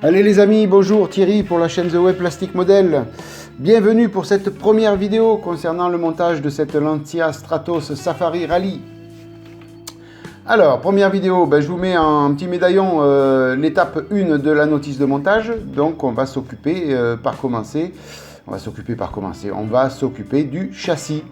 Allez les amis, bonjour, Thierry pour la chaîne The Web Plastic Model. Bienvenue pour cette première vidéo concernant le montage de cette Lancia Stratos Safari Rally. Alors, première vidéo, je vous mets un petit médaillon, l'étape 1 de la notice de montage. Donc on va s'occuper on va s'occuper du châssis.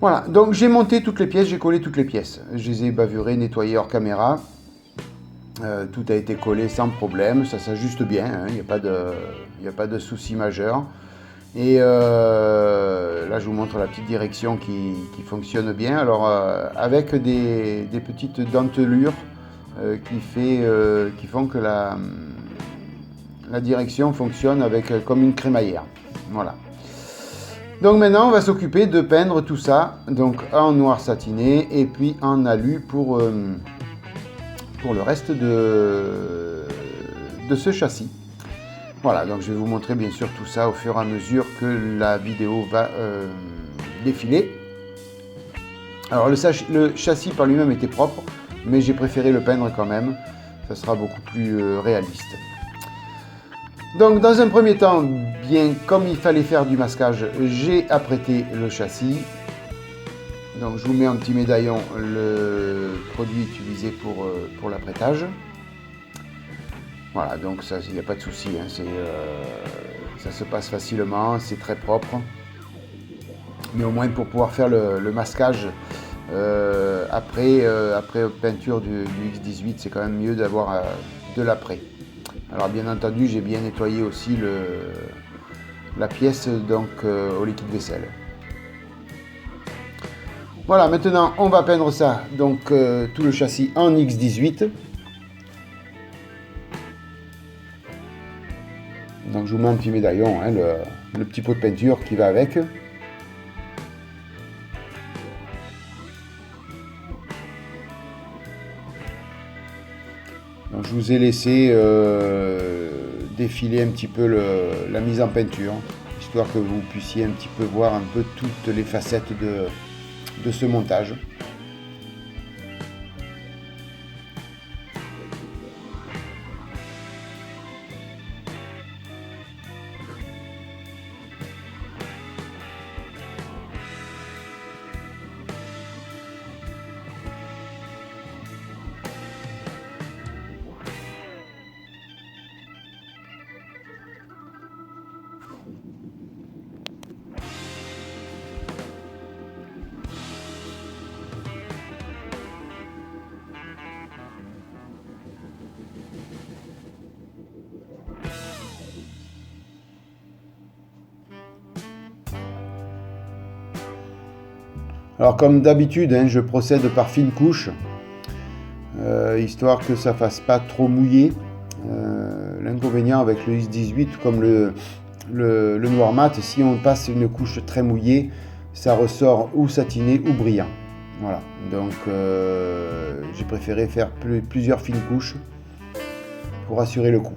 Voilà, donc j'ai monté toutes les pièces, j'ai collé toutes les pièces. Je les ai bavurées, nettoyées hors caméra. Tout a été collé sans problème, ça s'ajuste bien, hein, il n'y a pas de souci majeur. Et là je vous montre la petite direction qui fonctionne bien. Alors avec des petites dentelures qui font que la direction fonctionne comme une crémaillère. Voilà. Donc maintenant on va s'occuper de peindre tout ça, donc en noir satiné et puis en alu pour le reste de ce châssis. Voilà, donc je vais vous montrer bien sûr tout ça au fur et à mesure que la vidéo va défiler. Alors le châssis par lui-même était propre, mais j'ai préféré le peindre quand même, ça sera beaucoup plus réaliste. Donc dans un premier temps, bien comme il fallait faire du masquage, j'ai apprêté le châssis. Donc je vous mets un petit médaillon, le produit utilisé pour l'apprêtage. Voilà, donc ça, il n'y a pas de souci, hein, ça se passe facilement, c'est très propre. Mais au moins pour pouvoir faire le masquage après peinture du X18, c'est quand même mieux d'avoir de l'après. Alors bien entendu, j'ai bien nettoyé aussi la pièce donc, au liquide vaisselle. Voilà, maintenant on va peindre ça, donc tout le châssis en X18. Donc je vous mets un petit médaillon, hein, le petit pot de peinture qui va avec. Donc je vous ai laissé défiler un petit peu la mise en peinture, histoire que vous puissiez un petit peu voir un peu toutes les facettes de ce montage. Alors comme d'habitude, hein, je procède par fine couche, histoire que ça ne fasse pas trop mouillé. L'inconvénient avec le X18, comme le noir mat, si on passe une couche très mouillée, ça ressort ou satiné ou brillant. Voilà, donc j'ai préféré faire plusieurs fines couches pour assurer le coup.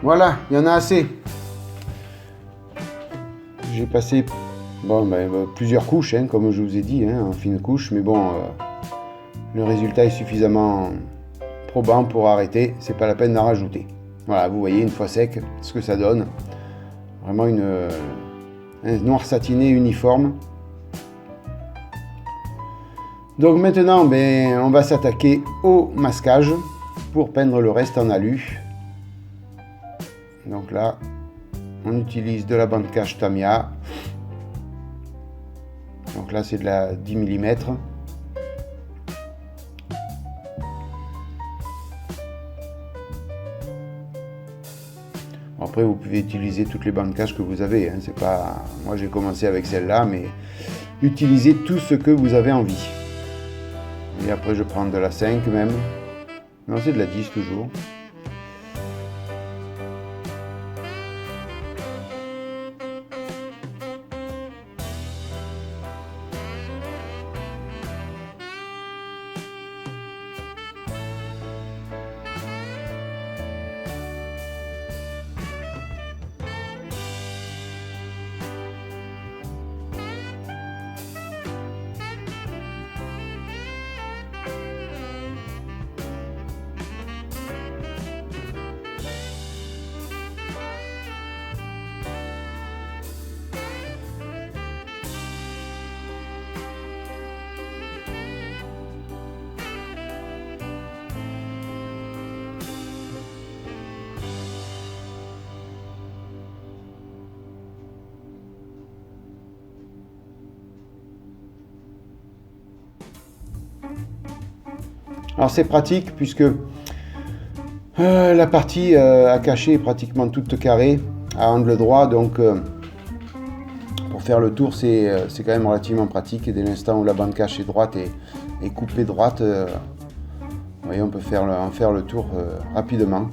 Voilà, il y en a assez. J'ai passé plusieurs couches, hein, comme je vous ai dit, hein, en fine couche, mais bon, le résultat est suffisamment probant pour arrêter, c'est pas la peine d'en rajouter. Voilà, vous voyez une fois sec ce que ça donne. Vraiment un noir satiné uniforme. Donc maintenant, on va s'attaquer au masquage pour peindre le reste en alu. Donc là, on utilise de la bande cache Tamiya. Donc là, c'est de la 10 mm. Après, vous pouvez utiliser toutes les bandes cache que vous avez. Hein. C'est pas... Moi, j'ai commencé avec celle-là, mais utilisez tout ce que vous avez envie. Et après, je prends de la 5 même. Non, c'est de la 10 toujours. Alors c'est pratique puisque la partie à cacher est pratiquement toute carrée à angle droit, donc pour faire le tour c'est quand même relativement pratique. Et dès l'instant où la bande cache est droite et coupée droite, vous voyez, on peut en faire le tour rapidement.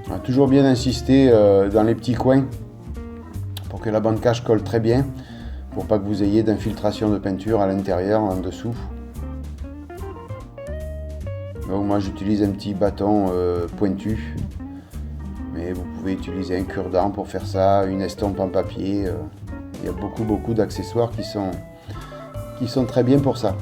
On va toujours bien insister dans les petits coins pour que la bande cache colle très bien, pour pas que vous ayez d'infiltration de peinture à l'intérieur, en dessous. Donc moi j'utilise un petit bâton pointu, mais vous pouvez utiliser un cure-dent pour faire ça, une estompe en papier. Il y a beaucoup d'accessoires qui sont très bien pour ça.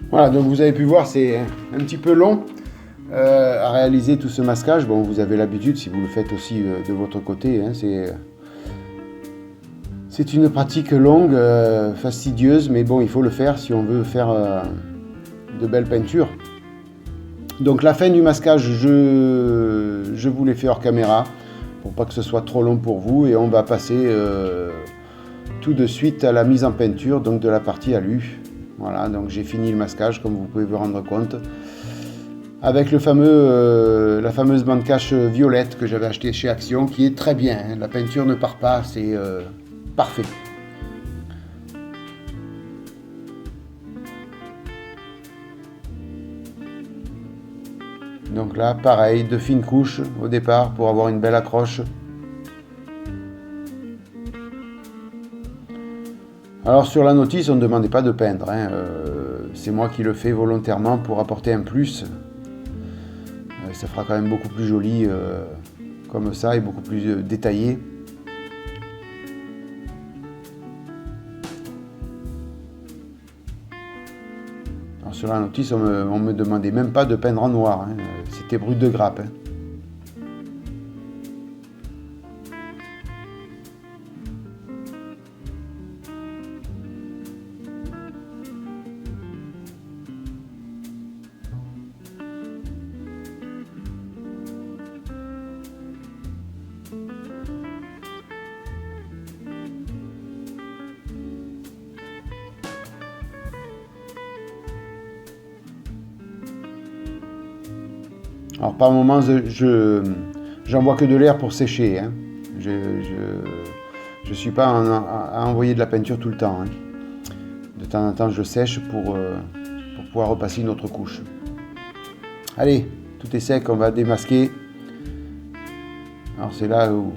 Voilà, donc vous avez pu voir, c'est un petit peu long à réaliser tout ce masquage. Bon, vous avez l'habitude, si vous le faites aussi de votre côté, hein, c'est une pratique longue, fastidieuse, mais bon, il faut le faire si on veut faire de belles peintures. Donc la fin du masquage, je vous l'ai fait hors caméra, pour pas que ce soit trop long pour vous, et on va passer tout de suite à la mise en peinture, donc de la partie alu. Voilà, donc j'ai fini le masquage, comme vous pouvez vous rendre compte, avec la fameuse bande cache violette que j'avais achetée chez Action, qui est très bien, hein. La peinture ne part pas, c'est parfait. Donc là, pareil, de fines couches au départ pour avoir une belle accroche. Alors sur la notice, on ne demandait pas de peindre, hein. C'est moi qui le fais volontairement pour apporter un plus. Ça fera quand même beaucoup plus joli comme ça et beaucoup plus détaillé. Alors sur la notice, on me demandait même pas de peindre en noir, hein. C'était brut de grappe, hein. Alors par moments, j'envoie que de l'air pour sécher, hein. Je suis pas à envoyer de la peinture tout le temps, hein. De temps en temps, je sèche pour pouvoir repasser une autre couche. Allez, tout est sec, on va démasquer. Alors c'est là où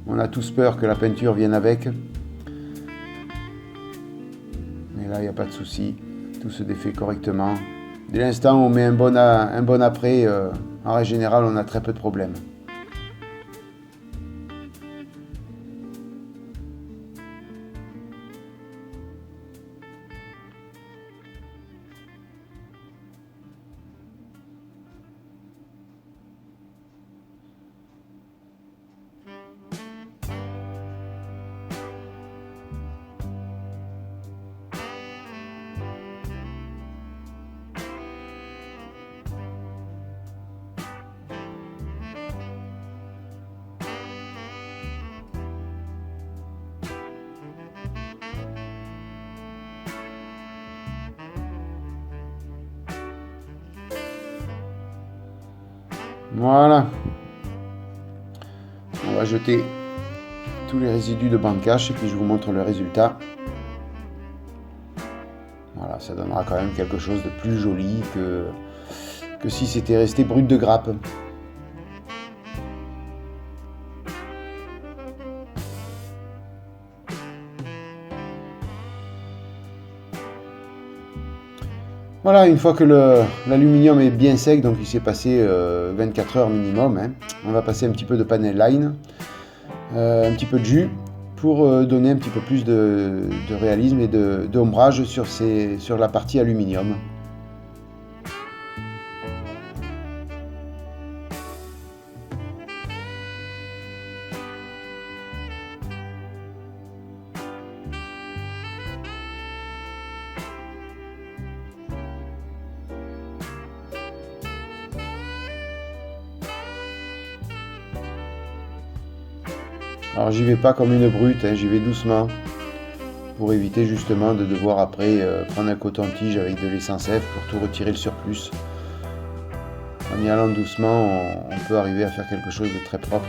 on a tous peur que la peinture vienne avec. Mais là, il n'y a pas de souci, tout se défait correctement. Dès l'instant où on met un bon après, en règle générale, on a très peu de problèmes. Voilà. On va jeter tous les résidus de bande cache et puis je vous montre le résultat. Voilà, ça donnera quand même quelque chose de plus joli que si c'était resté brut de grappe. Voilà, une fois que l'aluminium est bien sec, donc il s'est passé 24 heures minimum, hein, on va passer un petit peu de panel line, un petit peu de jus, pour donner un petit peu plus de réalisme et d'ombrage sur la partie aluminium. Alors j'y vais pas comme une brute, hein, j'y vais doucement pour éviter justement de devoir après prendre un coton-tige avec de l'essence F pour tout retirer le surplus. En y allant doucement, on peut arriver à faire quelque chose de très propre.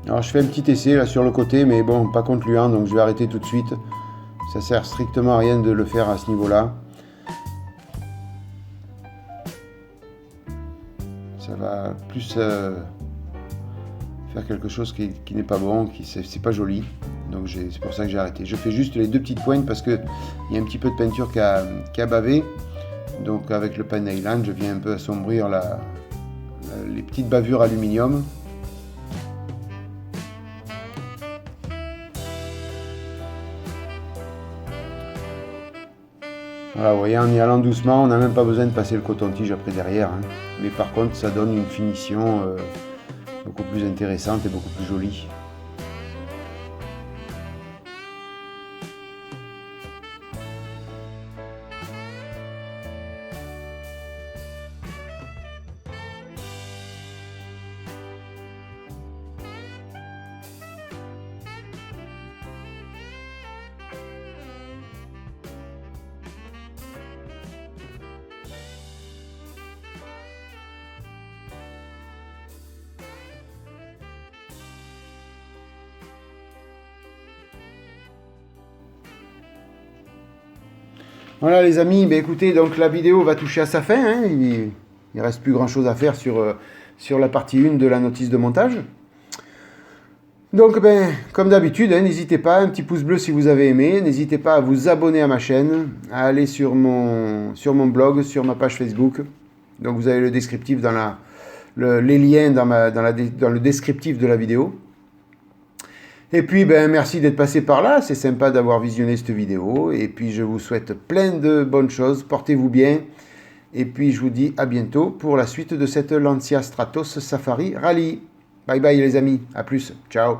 Alors je fais un petit essai là sur le côté, mais bon, pas concluant, donc je vais arrêter tout de suite. Ça sert strictement à rien de le faire à ce niveau-là. Ça va plus faire quelque chose qui n'est pas bon, c'est pas joli. Donc c'est pour ça que j'ai arrêté. Je fais juste les 2 petites pointes parce qu'il y a un petit peu de peinture qui a bavé. Donc avec le Pen Island, je viens un peu assombrir les petites bavures aluminium. Voilà, vous voyez, en y allant doucement, on n'a même pas besoin de passer le coton-tige après derrière. Hein. Mais par contre, ça donne une finition beaucoup plus intéressante et beaucoup plus jolie. Voilà les amis, ben écoutez, donc la vidéo va toucher à sa fin. Hein. Il ne reste plus grand chose à faire sur la partie 1 de la notice de montage. Donc ben, comme d'habitude, hein, n'hésitez pas, un petit pouce bleu si vous avez aimé. N'hésitez pas à vous abonner à ma chaîne, à aller sur mon blog, sur ma page Facebook. Donc vous avez le descriptif les liens dans le descriptif de la vidéo. Et puis, ben, merci d'être passé par là. C'est sympa d'avoir visionné cette vidéo. Et puis, je vous souhaite plein de bonnes choses. Portez-vous bien. Et puis, je vous dis à bientôt pour la suite de cette Lancia Stratos Safari Rally. Bye bye les amis. À plus. Ciao.